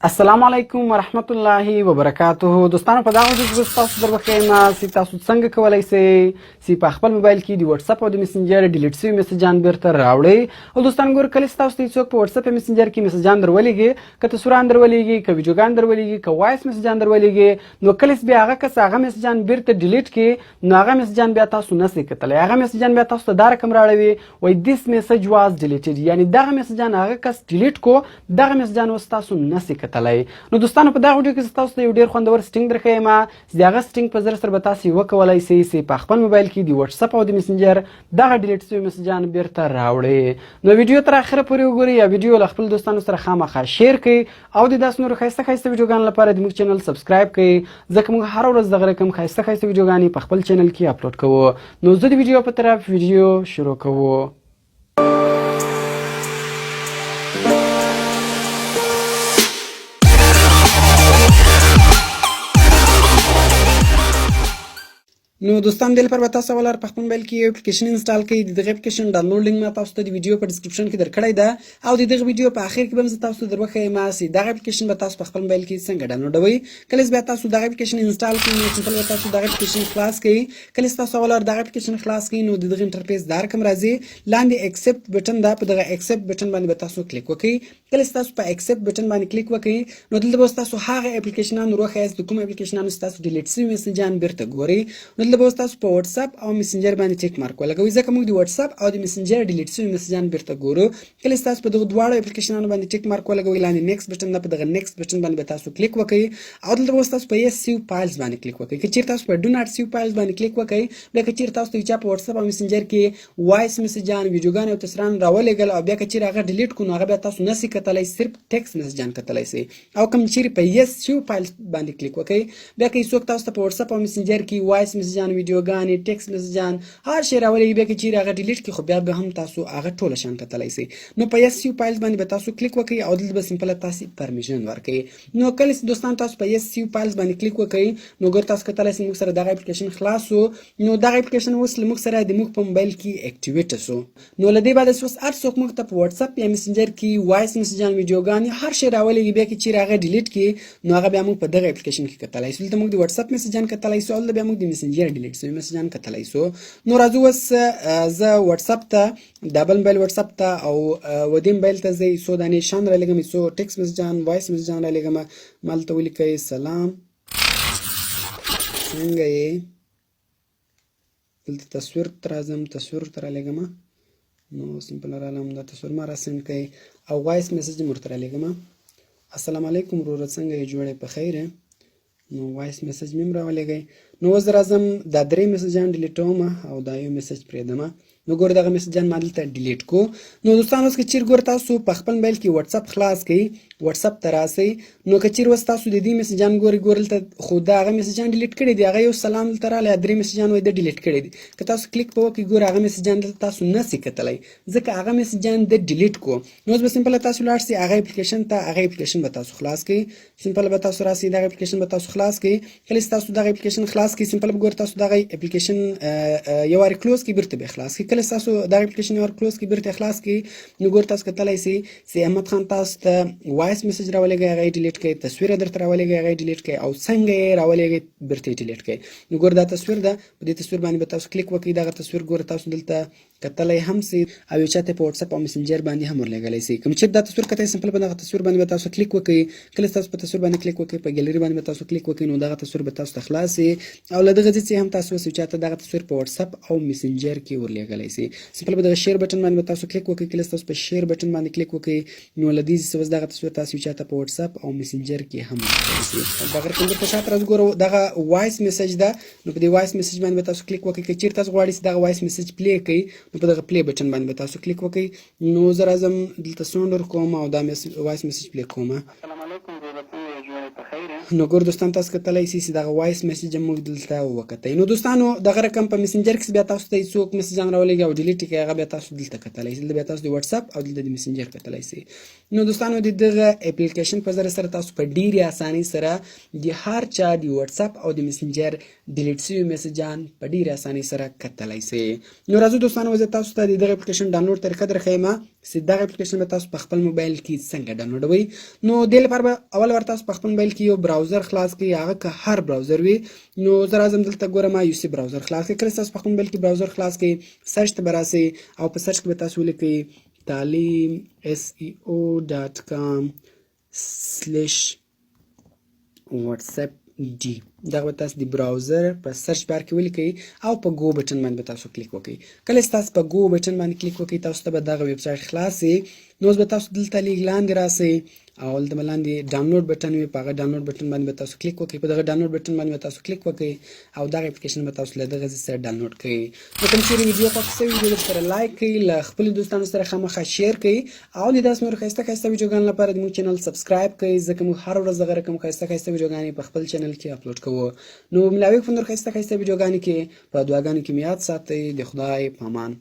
السلام علیکم ورحمت الله وبرکاته. دوستانو په دغه ویډیو کې تاسو دربخیم چې تاسو څنګه کولای شئ چې په خپل موبایل کې د واتس اپ او د ميسنجر ډیلیټ شوی میسجان برته راوړئ. او دوستان ګور کله تاسو ته څوک په واتس اپ میسنجر کې میسجان درولېږي، که تصویران درولېږي، که ویډیوګان درولېږي، که وایس میسجان درولېږي، نو کله بیا هغه کس هغه میسجان برته ډیلیټ کړي نو هغه میسجان بیا تاسو نشئ کتلی. هغه میسجان بیا تاسو ته دا رقم راوړي وای دیس میسج واز ډیلیټډ، یعنی دغه میسجان هغه کس ډیلیټ کو، دغه میسجان اوس تاسو نشئ کتلی. نو دوستانو په دغه ویډیو کې تاسو ته یو ډیر خوندور سټینګ درښیم چې د هغه سټینګ په ذریعه سره به تاسو وکولای شئ چې په خپل موبایل کې د واتس اپ او د میسنجر دغه ډیلیټ شوي میسجان بیرته راوړئ. نو ویډیو تر اخره پورې وګورئ یا ویډیو له خپل دوستانو سره خامخا شیر کړئ او د داسې نورو ښایسته ښایسته ویډیوګانو لپاره زموږ چینل سبسکرایب کړئ، ځکه موږ هره ورځ دغه رقم ښایسته ښایسته ویډیوګانې په خپل چینل کې اپلوډ کوو. نو زه د ویډیو په طرف ویډیو شروع کوو. نو دوستان دې لپاره به تاسو اول په خپل موبایل کې یو اپلیکیشن انسټال کړئ. د دغه اپلیکیشن ډاونلوډ لینک ما تاسو ته د ویډیو په ډسکرپشن کې درکړی ده او د دغه ویډیو په اخر کې به زه تاسو ته دروښیم چې دغه اپلیکیشن به تاسو په خپل موبایل کې څنګه ډاونلوډوئ. کله بیا تاسو دغه اپلیکیشن انسټال کړئ نو سمپل به تاسو دغه اپلیکیشن خلاص کړئ. کله تاسو اول دغه اپلیکیشن خلاص کړئ نو دغه انټرفیس دا رقم راځي، لاندې اکسپټ بټن ده، په دغه اکسپټ بټن باندې به تاسو کلیک وکړئ. کله تاسو په اکسپټ بټن باندې کلیک وکړئ نو دلته به تاسو هغه اپلیکیشنانو روښیاست د کوم اپلیکیشنانو تاسو ډیلیټ شوي میسجان بیرته ګورئ. نو دلته به تاسو په واتس اپ او میسنجر باندې ټیک مارک ولګوئ، ځکه موږ د واتس اپ او د میسنجر ډیلیټ شوي میسجان بیرته ګورو. کله تاسو په دغه دواړو اپلیکیشنانو باندې ټیک مارک ولګوئ، لاندې نیکسټ بټن ده، په دغه نیکسټ بټن باندې به تاسو کلیک وکړئ او دلته به تاسو په یس سیو فایلز باندې کلیک وکړئ. که چیرته تاسو په ډو ناټ سیو فایلز باندې کلیک وکړئ، بیا که چیرته تاسو ته چا په واتس اپ او میسنجر کې وایس میسجان، ویډیوګان او تصویران راولېږل او بیا که چیرې هغه ډیلیټ کړو نو هغه بیا تاسو نشئ کتلی، صرف ټیکس میسجان کتلی شئ. او کوم چیرې په یس سیو فایلز باندې کلیک وکړئ، بیا که څوک تاسو ته په واتس اپ او میسنجر کې وایس میسجان، ویډیوګانې، ټیکس میسجان هر شی راولېږي، بیا که چیرې هغه ډیلیټ کړي خو بیا به هم تاسو هغه ټوله شیان کتلی شئ. نو په یس سیو فایلز باندې به تاسو کلیک وکړئ او دلته به سمپله تاسو پرمیشن ورکړئ. نو کله چې دوستان تاسو په یس سیو فایلز باندې کلیک وکړئ نو ګور تاسو کتلی شئ موږ سره دغه اپلیکیشن خلاص و. نو دغه اپلیکیشن اوس له موږ سره د موږ په موبایل کې اکټیویټ شو. نو له دې بعد اوس هر څوک موږ ته په واتس اپ یا میسنجر کې وایس میسجان، ویډیوګان هر شی راولېږي، بیا که چیرې هغه ډیلیټ کړي نو هغه بیا موږ په دغه اپلیکیشن کې کتلی شو. دلته موږ د واتس اپ میسجان کتلی شو، دلته بیا موږ د میسنجر ډیلیټ شوي میسجان کتلی شو. نو راځو اوس زه واتس اپ ته د بل موبایل واتس اپ ته او و دې موبایل ته زه څو دانې شیان رالېږم، څو ټیکس میسجان، وایس میسجان رالېږم. ما هلته ولیکئ سلام څنګه یې. دلته تصویر ته راځم، تصویر ورته رالېږم. نو سمپل رالم، دا تصویر ما راسند کړئ او وایس میسج مې ورته رالېږم. السلام علیکم وروره څنګه یې، جوړ یې په خیر یې. نو وایس میسج مې هم راولېږئ. نو اوس راځم دا درې میسجان ډیلیټوم او دا یو میسج پرېږدم. نو ګوره دغه میسجان ما دلته ډیلیټ کو. نو دوستان اوس که چیرې ګوره تاسو په خپل موبایل کې واتس اپ خلاص کړئ، واتس اپ ته راسئ، نو که چیرې اوس تاسو د دې میسجان ګورئ دلته خو د هغه میسجان ډیلیټ کړي دي، هغه یو سلام دلته راغلی، درې میسجان وایي د ډیلیټ کړي دي. که تاسو کلیک په وکړئ ګوره هغه میسجان دلته تاسو نشئ کتلی، ځکه هغه میسجان د ډیلیټ کو. نو اوس به سمپله تاسو لاړ شئ هغه اپلیکیشن ته، هغه اپلیکیشن به تاسو خلاص کړئ. سمپل به تاسو راسئ دغه اپلیکیشن به تاسو خلاص کړئ. کله چې تاسو دغه اپلیکیشن خلاص کړئ سمپل به ګوره تاسو دغه اپلیکیشن یو وارې کلوز کړئ، بیرته به خلاص کړئ. کله چې تاسو دغه اپلیکیشن یو وارې کلوز کړئ بیرته خلاص کړئ نو ګوره تاسو کتلی شئ چې احمد خان تاسو ته وایس میسج راولېږئ، هغه یې ډیلیټ کړئ، تصویر یې درته راولېږئ، هغه یې ډیلیټ کړئ او څنګه یې راولېږئ بیرته یې ډیلیټ کړئ. نو ګوره دا تصویر ده، په دې تصویر باندې به تاسو کلیک وکړئ. دغه تصویر ګوره تاسو دلته کتلی هم شئ او یو چاته په واتس اپ او میسنجر باندې هم ورلېږلی شئ. کوم چیرې دا تصویر کتئ سمپل به دغه تصویر باندې به تاسو کلیک وکړئ. کله تاسو په تصویر باندې کلیک وکړئ، په ګیلري باندې به تاسو کلیک وکړئ نو دغه تصویر به تاسو ته خلاص شي او له دغه ځای څخه هم تاسو اوس یو چاته دغه تصویر په واتس اپ او میسنجر کې ورلېږلی شئ. سمپل به دغه شیر بټن باندې به تاسو کلیک وکړئ. کله تاسو په شیر بټن باندې کلیک وکړئ نو له دې څخه دغه تصویر تاسو یو چاته په واتس اپ او میسنجر کې هم ورلېږلی شئ. دغه رقم درته شاته راځي ګوره دغه وایس میسج ده، نو په دې وایس میسج باندې به تاسو کلیک وکړئ. که چیرې تاسو غواړئ چې دغه وایس میسج پلی کړئ نو په دغه پلی بټن باندې به تاسو کلیک وکړئ. نو زه راځم دلته ساوند ورکوم او دا وایس میسج پلی کوم. السلام علیکم وروره څنګه یې، جوړ یې په خیر یې. نو ګور دوستان تاسو کتلی سئ چې دغه وایس میسج هم موږ دلته وکتی. نو دوستانو دغه رقم په میسنجر کې بیا تاسو ته څوک میسجان راولېږي او ډیلیټ یې کړي هغه بیا تاسو دلته کتلی سئ. دلته بیا تاسو د واتساپ او دلته د میسنجر کتلی سئ. نو دوستانو د دغه اپلیکیشن په ذریعه سره تاسو په ډېرې اسانۍ سره د هر چا د واتساپ او د میسنجر ډیلیټ شوي میسجان په ډېرې اسانۍ سره کتلی سئ. نو راځو دوستانو زه تاسو ته د دغه اپلیکیشن ډاونلوډ طریقه درښیم چې دغه اپلیکیشن به تاسو په خپل موبایل کې څنګه ډاونلوډوئ. نو دې لپاره به اول ور تاسو په خپل موبایل کې یو براوزر خلاص کړئ، هغه که هر براوزر وي. نو زه راځم دلته ګورم یوسي براوزر خلاص کړئ. کله چې تاسو په خپل موبایل کې براوزر خلاص کړئ سرچ ته به راسئ او په سرچ کې به تاسو ولیکئ تعلیم seo.com/ WhatsApp D. دغه به تاسو د براوزر په سرچ بار کې ولیکئ او په ګو بټن باندې به تاسو کلیک وکړئ. کله چې تاسو په ګو بټن باندې کلیک وکړئ تاسو ته به دغه ویب سایټ خلاص شي. نو اوس به تاسو دلته لږ لاندې راسئ او دلته به لاندې ډاونلوډ بټن وي، په هغه ډاونلوډ بټن باندې به تاسو کلیک وکړئ. په دغه ډاونلوډ بټن باندې به تاسو کلیک وکړئ او دغه اپلیکیشن به تاسو له دغه ځای سره ډاونلوډ کړئ. نو کوم چیرې ویډیو خوښ شوي وي ورسره لایک کړئ، له خپلو دوستانو سره خامخا شیر کړئ او د داسې نورو ښایسته ښایسته ویډیوګانو لپاره زموږ چینل سبسکرایب کړئ، ځکه موږ هره ورځ دغه رقم ښایسته ښایسته ویډیوګانې په خپل چینل کې اپلوډ کوو. نو ملاوي په نور ښایسته ښایسته ویډیوګانو کې په دعاګانو کې مې یاد ساتئ. د خدای په امان.